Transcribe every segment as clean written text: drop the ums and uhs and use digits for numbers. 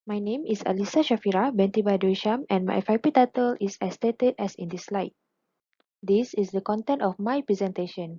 My name is Alisa Shafira binti Badrusham and my FYP title is as stated as in this slide. This is the content of my presentation.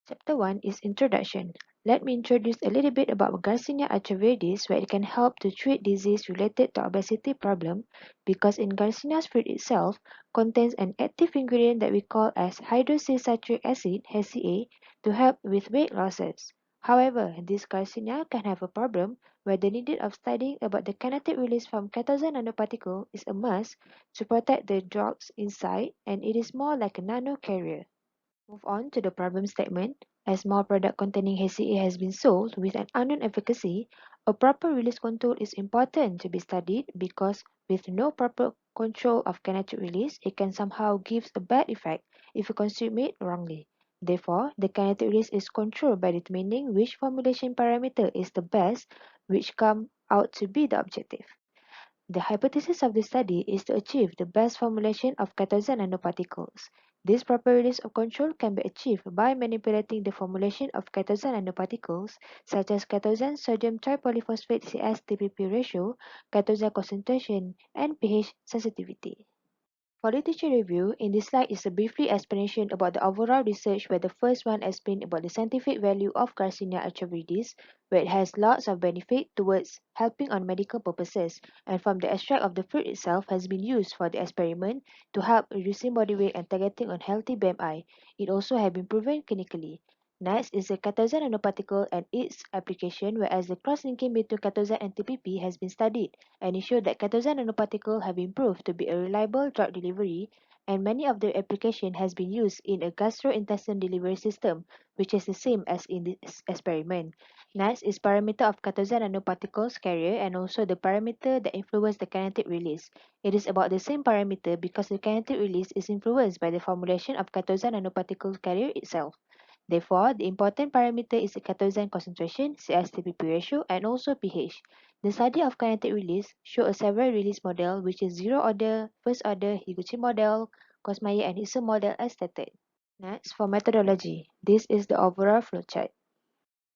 Chapter 1 is Introduction. Let me introduce a little bit about Garcinia atrovirus, where it can help to treat disease related to obesity problem because in Garcinia's fruit itself contains an active ingredient that we call as hydroxycitric acid (HCA) to help with weight losses. However, this Garcinia can have a problem where the need of studying about the kinetic release from cathosan nanoparticle is a must to protect the drugs inside, and it is more like a nano carrier. Move on to the problem statement. As more product containing HCA has been sold with an unknown efficacy, a proper release control is important to be studied because with no proper control of kinetic release, it can somehow give a bad effect if you consume it wrongly. Therefore, the kinetic release is controlled by determining which formulation parameter is the best, which come out to be the objective. The hypothesis of the study is to achieve the best formulation of cathosan nanoparticles. This proper release of control can be achieved by manipulating the formulation of cathosan nanoparticles such as cathosan sodium tripolyphosphate CS-TPP ratio, cathosan concentration, and pH sensitivity. For literature review, in this slide is a briefly explanation about the overall research where the first one explained about the scientific value of Garcinia atrovirus, where it has lots of benefit towards helping on medical purposes, and from the extract of the fruit itself has been used for the experiment to help reducing body weight and targeting on healthy BMI. It also has been proven clinically. Next is the cathosan nanoparticle and its application, whereas the cross-linking between cathosan and TPP has been studied, and it showed that cathosan nanoparticle have been proved to be a reliable drug delivery, and many of their application has been used in a gastrointestinal delivery system, which is the same as in this experiment. Next is parameter of cathosan nanoparticles carrier and also the parameter that influence the kinetic release. It is about the same parameter because the kinetic release is influenced by the formulation of cathosan nanoparticle carrier itself. Therefore, the important parameter is the cathosan concentration, CS-TPP ratio, and also pH. The study of kinetic release show a several release model, which is zero order, first order, Higuchi model, Kosmayer and Issa model as stated. Next, for methodology, this is the overall flowchart.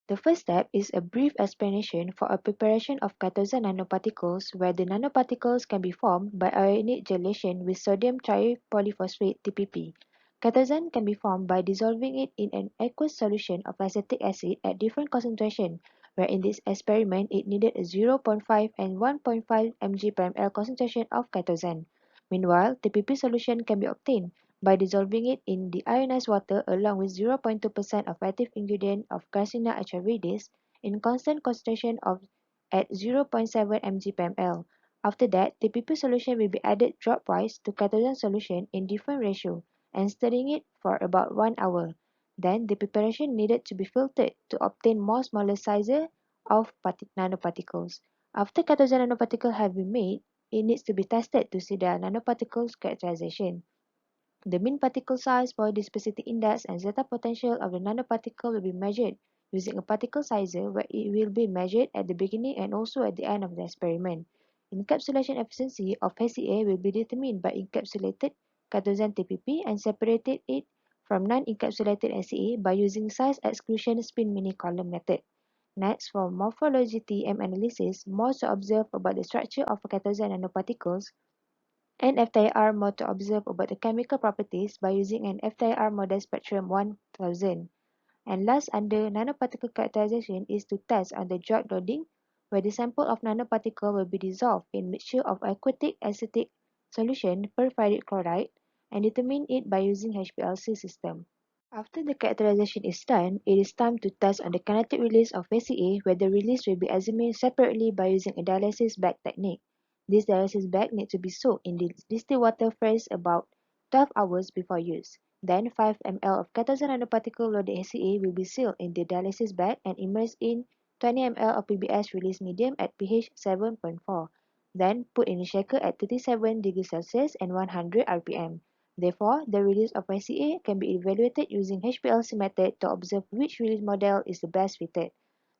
The first step is a brief explanation for a preparation of cathosan nanoparticles where the nanoparticles can be formed by ionic gelation with sodium tripolyphosphate TPP. Cathosan can be formed by dissolving it in an aqueous solution of acetic acid at different concentration, where in this experiment it needed a 0.5 and 1.5 mg per ml concentration of cathosan. Meanwhile, TPP solution can be obtained by dissolving it in the ionized water along with 0.2% of active ingredient of Garcinia atrovirus in constant concentration of at 0.7 mg per ml. After that, TPP solution will be added dropwise to cathosan solution in different ratio and stirring it for about 1 hour. Then the preparation needed to be filtered to obtain more smaller sizes of nanoparticles. After cathosan nanoparticles have been made, it needs to be tested to see their nanoparticles characterization. The mean particle size, specific index, and zeta potential of the nanoparticle will be measured using a particle sizer where it will be measured at the beginning and also at the end of the experiment. Encapsulation efficiency of HCA will be determined by encapsulated cathosan TPP and separated it from non-encapsulated HCA by using size exclusion spin mini column method. Next, for morphology TM analysis, more to observe about the structure of cathosan nanoparticles and FTIR mode to observe about the chemical properties by using an FTIR model spectrum 1000. And last, under nanoparticle characterization is to test on the drug loading, where the sample of nanoparticle will be dissolved in mixture of aquatic acetic solution perfluoride chloride and determine it by using HPLC system. After the characterization is done, it is time to test on the kinetic release of VCA, where the release will be examined separately by using a dialysis bag technique. This dialysis bag needs to be soaked in distilled water first about 12 hours before use. Then 5 ml of cathosan nanoparticle loaded HCA will be sealed in the dialysis bag and immersed in 20 ml of PBS release medium at pH 7.4. Then put in a shaker at 37 degrees Celsius and 100 rpm. Therefore, the release of ICA can be evaluated using HPLC method to observe which release model is the best fitted.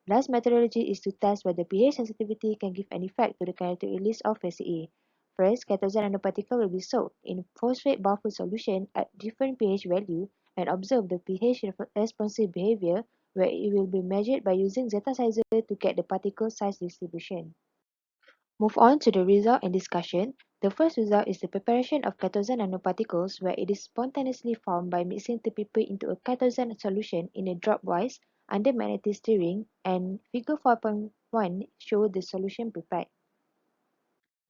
Last methodology is to test whether pH sensitivity can give an effect to the kinetic release of ICA. First, cathosan nanoparticle will be soaked in phosphate buffer solution at different pH value and observe the pH responsive behavior where it will be measured by using zeta sizer to get the particle size distribution. Move on to the result and discussion. The first result is the preparation of Catozan nanoparticles where it is spontaneously formed by mixing TPP into a Catozan solution in a dropwise under magnetic stirring, and figure 4.1 shows the solution prepared.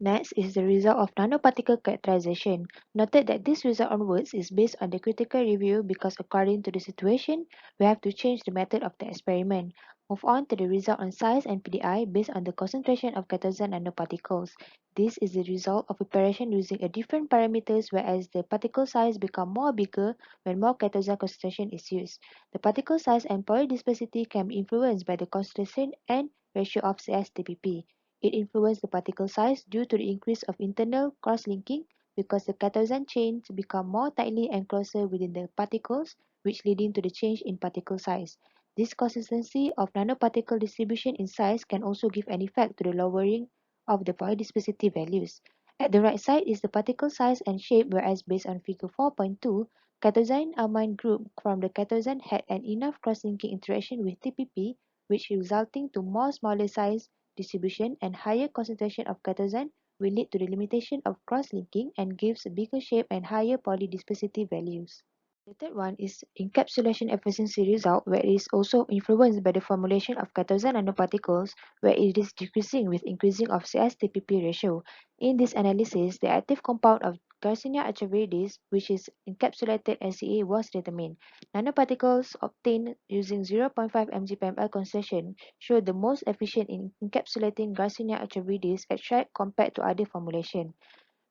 Next is the result of nanoparticle characterization. Noted that this result onwards is based on the critical review because according to the situation, we have to change the method of the experiment. Move on to the result on size and PDI based on the concentration of Catozan nanoparticles. This is the result of preparation using a different parameters whereas the particle size become more bigger when more Catozan concentration is used. The particle size and polydispersity can be influenced by the concentration and ratio of CS-TPP. It influences the particle size due to the increase of internal cross-linking because the Catozan chains become more tightly and closer within the particles, which leading to the change in particle size. This consistency of nanoparticle distribution in size can also give an effect to the lowering of the polydispersity values. At the right side is the particle size and shape, whereas based on figure 4.2, Catozan amine group from the Catozan had an enough cross-linking interaction with TPP, which resulting to more smaller size distribution and higher concentration of Catozan will lead to the limitation of cross-linking and gives a bigger shape and higher polydispersity values. The third one is encapsulation efficiency result, where it is also influenced by the formulation of Catozan nanoparticles, where it is decreasing with increasing of CS-TPP ratio. In this analysis, the active compound of Garcinia atraviridis, which is encapsulated NCA, was determined. Nanoparticles obtained using 0.5 mg/ml concentration showed the most efficient in encapsulating Garcinia atraviridis extract compared to other formulation.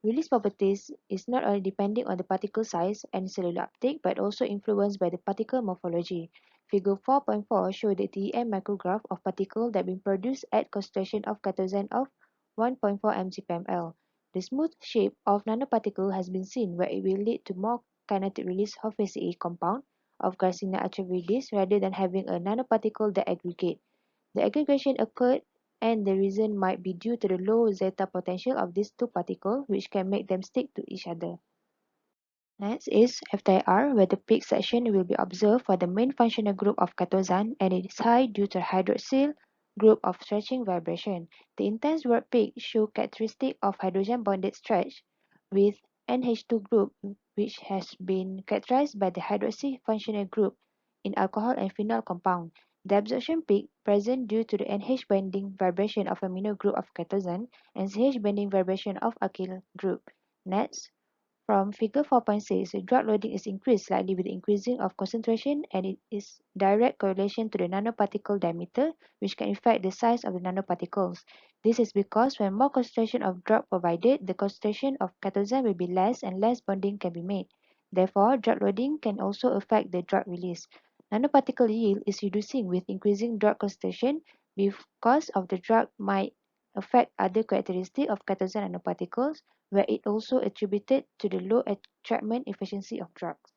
Release properties is not only depending on the particle size and cellular uptake but also influenced by the particle morphology. Figure 4.4 shows the TEM micrograph of particle that been produced at concentration of Catozan of 1.4 mg/ml. The smooth shape of nanoparticle has been seen where it will lead to more kinetic release of ACA compound of Garcinia atraviridis rather than having a nanoparticle that aggregate. The aggregation occurred and the reason might be due to the low zeta potential of these two particles, which can make them stick to each other. Next is FTIR, where the peak section will be observed for the main functional group of Catozan and it is high due to hydroxyl group of stretching vibration. The intense work peak show characteristic of hydrogen bonded stretch with NH2 group, which has been characterized by the hydroxy functional group in alcohol and phenol compound. The absorption peak present due to the NH bending vibration of amino group of Catozan and CH bending vibration of alkyl group. Next, from figure 4.6, the drug loading is increased slightly with the increasing of concentration and it is direct correlation to the nanoparticle diameter, which can affect the size of the nanoparticles. This is because when more concentration of drug provided, the concentration of Catozan will be less and less bonding can be made. Therefore, drug loading can also affect the drug release. Nanoparticle yield is reducing with increasing drug concentration because of the drug might affect other characteristics of Catozan nanoparticles where it also attributed to the low entrapment efficiency of drugs.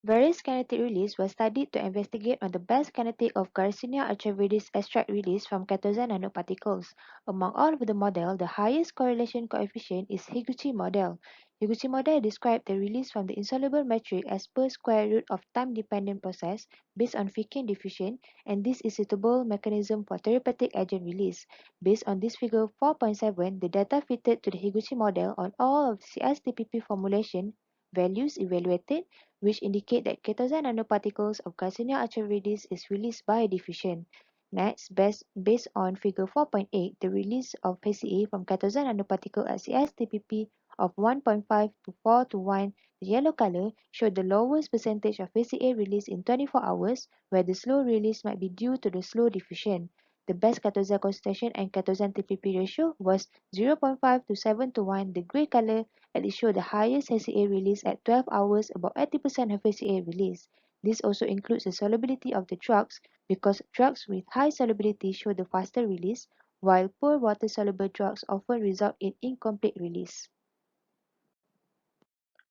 Various kinetic release were studied to investigate on the best kinetic of Garcinia atraviridis extract release from Catozan nanoparticles. Among all of the model, the highest correlation coefficient is Higuchi model. Higuchi model described the release from the insoluble matrix as per square root of time-dependent process based on Fikin diffusion, and this is suitable mechanism for therapeutic agent release. Based on this figure 4.7, the data fitted to the Higuchi model on all of the CSTPP formulation values evaluated which indicate that Catozan nanoparticles of Garcinia atraviridis is released by diffusion. Next, based on figure 4.8, the release of PCA from Catozan nanoparticle at CSTPP of 1.5 to 4 to 1, the yellow color, showed the lowest percentage of PCA release in 24 hours, where the slow release might be due to the slow diffusion. The best Catozan concentration and Catozan TPP ratio was 0.5 to 7 to 1. The gray color and it showed the highest HCA release at 12 hours, about 80% of HCA release. This also includes the solubility of the drugs because drugs with high solubility show the faster release, while poor water-soluble drugs often result in incomplete release.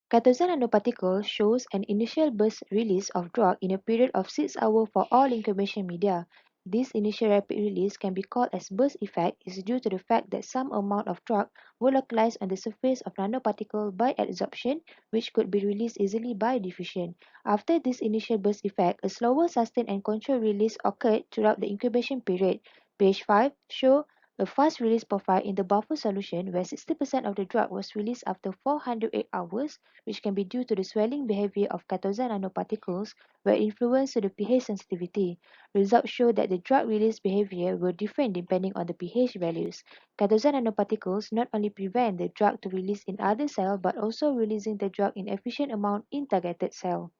Catozan nanoparticle shows an initial burst release of drug in a period of 6 hours for all incubation media. This initial rapid release can be called as burst effect is due to the fact that some amount of drug will localize on the surface of nanoparticle by adsorption, which could be released easily by diffusion. After this initial burst effect, a slower sustained and controlled release occurred throughout the incubation period. Page 5 shows A fast release profile in the buffer solution where 60% of the drug was released after 408 hours, which can be due to the swelling behavior of Catosan nanoparticles, were influenced to the pH sensitivity. Results show that the drug release behavior were different depending on the pH values. Catosan nanoparticles not only prevent the drug to release in other cells but also releasing the drug in efficient amount in targeted cell.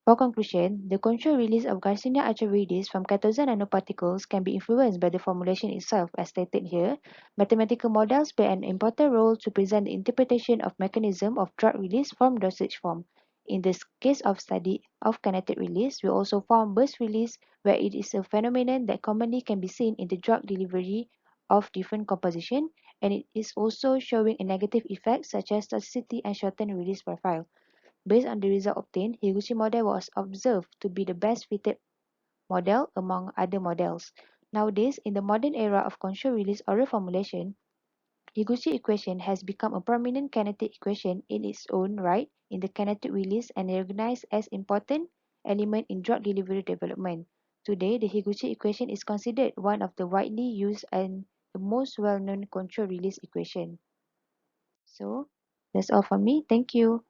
For conclusion, the controlled release of Garcinia atravirus from Catosan nanoparticles can be influenced by the formulation itself, as stated here. Mathematical models play an important role to present the interpretation of mechanism of drug release from dosage form. In this case of study of kinetic release, we also found burst release, where it is a phenomenon that commonly can be seen in the drug delivery of different composition, and it is also showing a negative effect such as toxicity and shortened release profile. Based on the result obtained, Higuchi model was observed to be the best fitted model among other models. Nowadays, in the modern era of controlled release oral formulation, Higuchi equation has become a prominent kinetic equation in its own right in the kinetic release and recognized as important element in drug delivery development. Today, the Higuchi equation is considered one of the widely used and the most well-known controlled release equation. So, that's all from me. Thank you.